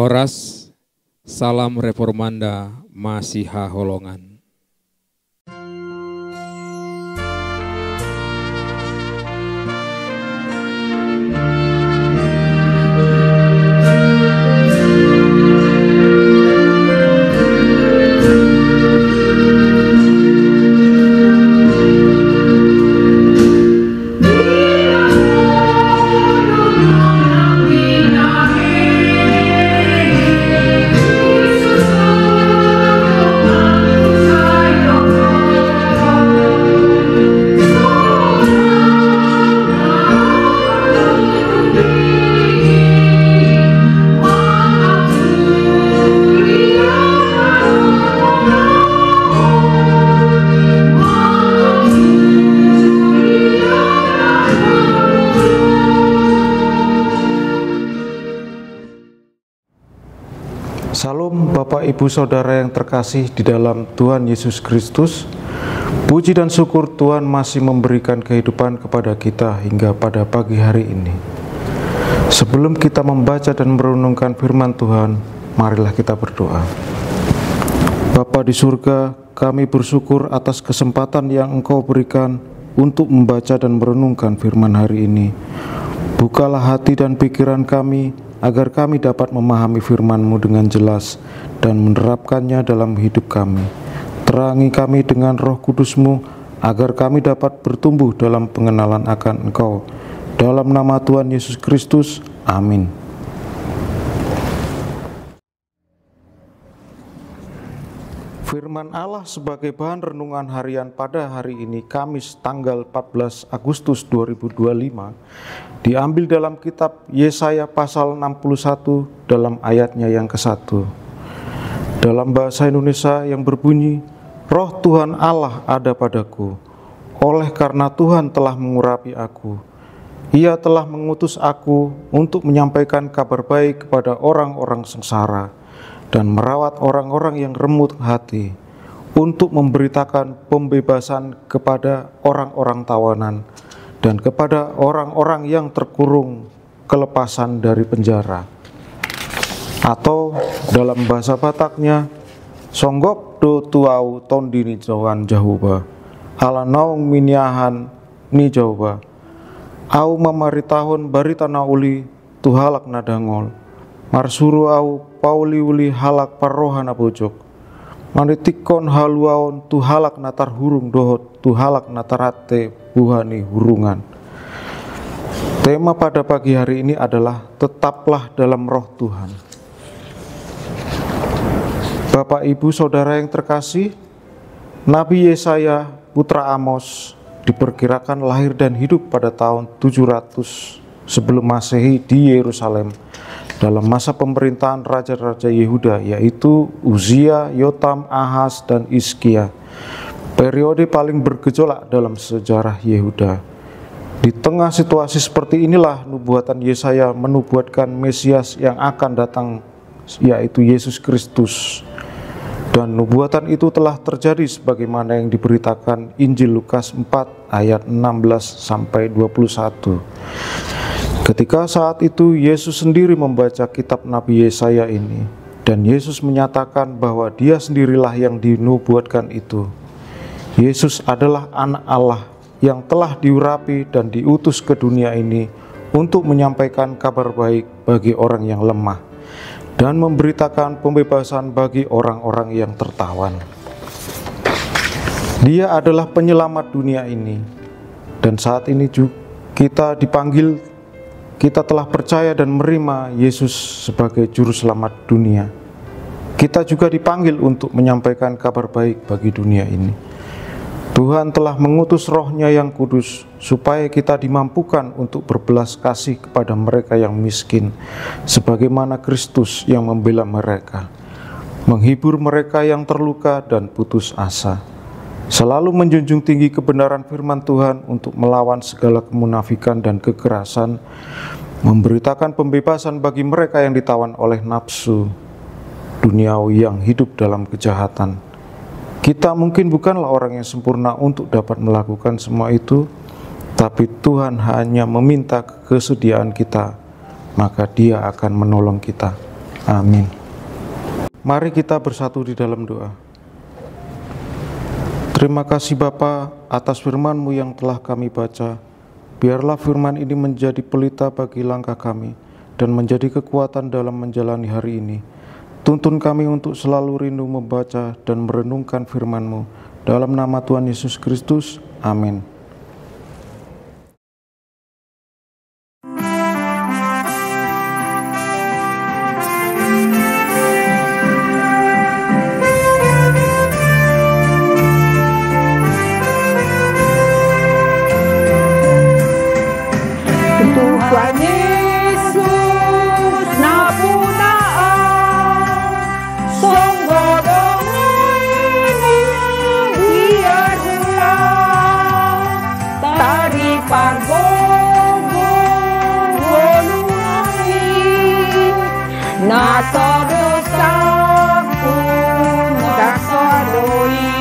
Horas, salam reformanda Masiha Holongan. Salam Bapak Ibu Saudara yang terkasih di dalam Tuhan Yesus Kristus. Puji dan syukur Tuhan masih memberikan kehidupan kepada kita hingga pada pagi hari ini. Sebelum kita membaca dan merenungkan firman Tuhan, marilah kita berdoa. Bapa di surga, kami bersyukur atas kesempatan yang Engkau berikan untuk membaca dan merenungkan firman hari ini. Bukalah hati dan pikiran kami, agar kami dapat memahami firman-Mu dengan jelas dan menerapkannya dalam hidup kami. Terangi kami dengan Roh Kudus-Mu, agar kami dapat bertumbuh dalam pengenalan akan Engkau. Dalam nama Tuhan Yesus Kristus, amin. Firman Allah sebagai bahan renungan harian pada hari ini, Kamis tanggal 14 Agustus 2025, diambil dalam kitab Yesaya pasal 61 dalam ayatnya yang ke-1. Dalam bahasa Indonesia yang berbunyi, Roh Tuhan Allah ada padaku, oleh karena Tuhan telah mengurapi aku. Ia telah mengutus aku untuk menyampaikan kabar baik kepada orang-orang sengsara dan merawat orang-orang yang remuk hati, untuk memberitakan pembebasan kepada orang-orang tawanan dan kepada orang-orang yang terkurung kelepasan dari penjara. Atau dalam bahasa Bataknya, songgop do tuau tondi ni jawan jahuba, ala naung miniahan ni jauba, au mamaritahun barita nauli tuhalak nadangol, marsuru au pauli uli halak parrohana pojok, manitikon haluaon tuhalak natar hurung dohot, tuhalak natarate buhani hurungan. Tema pada pagi hari ini adalah tetaplah dalam roh Tuhan. Bapak Ibu Saudara yang terkasih, Nabi Yesaya putra Amos diperkirakan lahir dan hidup pada tahun 700 sebelum Masehi di Yerusalem dalam masa pemerintahan raja-raja Yehuda, yaitu Uzia, Yotam, Ahaz, dan Hizkia. Periode paling bergejolak dalam sejarah Yehuda. Di tengah situasi seperti inilah nubuatan Yesaya menubuatkan Mesias yang akan datang, yaitu Yesus Kristus. Dan nubuatan itu telah terjadi sebagaimana yang diberitakan Injil Lukas 4 ayat 16-21. Ketika saat itu Yesus sendiri membaca kitab Nabi Yesaya ini, dan Yesus menyatakan bahwa Dia sendirilah yang dinubuatkan itu. Yesus adalah anak Allah yang telah diurapi dan diutus ke dunia ini untuk menyampaikan kabar baik bagi orang yang lemah dan memberitakan pembebasan bagi orang-orang yang tertawan. Dia adalah penyelamat dunia ini, dan saat ini juga kita telah percaya dan menerima Yesus sebagai juru selamat dunia. Kita juga dipanggil untuk menyampaikan kabar baik bagi dunia ini. Tuhan telah mengutus Roh-Nya yang kudus supaya kita dimampukan untuk berbelas kasih kepada mereka yang miskin, sebagaimana Kristus yang membela mereka, menghibur mereka yang terluka dan putus asa, selalu menjunjung tinggi kebenaran firman Tuhan untuk melawan segala kemunafikan dan kekerasan, memberitakan pembebasan bagi mereka yang ditawan oleh nafsu duniawi yang hidup dalam kejahatan. Kita mungkin bukanlah orang yang sempurna untuk dapat melakukan semua itu, tapi Tuhan hanya meminta kesediaan kita, maka Dia akan menolong kita. Amin. Mari kita bersatu di dalam doa. Terima kasih Bapa atas firman-Mu yang telah kami baca. Biarlah firman ini menjadi pelita bagi langkah kami dan menjadi kekuatan dalam menjalani hari ini. Tuntun kami untuk selalu rindu membaca dan merenungkan firman-Mu. Dalam nama Tuhan Yesus Kristus, amin. Tuhan Yesus na punaan sangga dengan biar ulang tari pargogo wolungi nasa dosaku nasa doi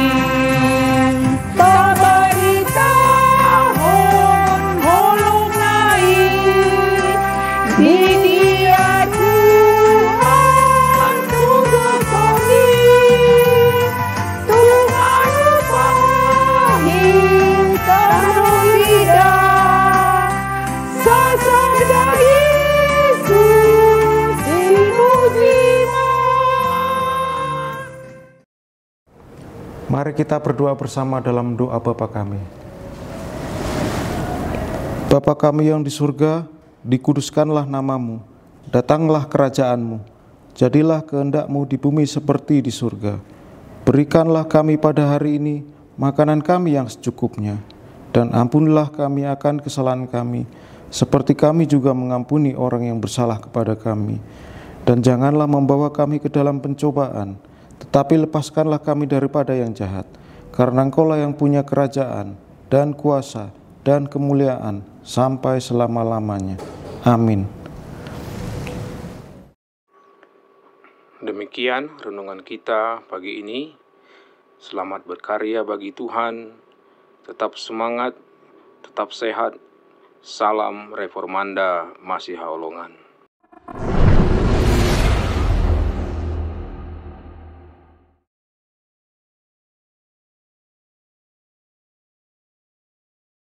Mari kita berdoa bersama dalam doa Bapa kami. Bapa kami yang di surga, dikuduskanlah nama-Mu, datanglah kerajaan-Mu, jadilah kehendak-Mu di bumi seperti di surga. Berikanlah kami pada hari ini makanan kami yang secukupnya, dan ampunilah kami akan kesalahan kami, seperti kami juga mengampuni orang yang bersalah kepada kami. Dan janganlah membawa kami ke dalam pencobaan, tetapi lepaskanlah kami daripada yang jahat, karena Engkau-lah yang punya kerajaan, dan kuasa, dan kemuliaan, sampai selama-lamanya. Amin. Demikian renungan kita pagi ini. Selamat berkarya bagi Tuhan. Tetap semangat, tetap sehat. Salam Reformanda Masiha Holongan.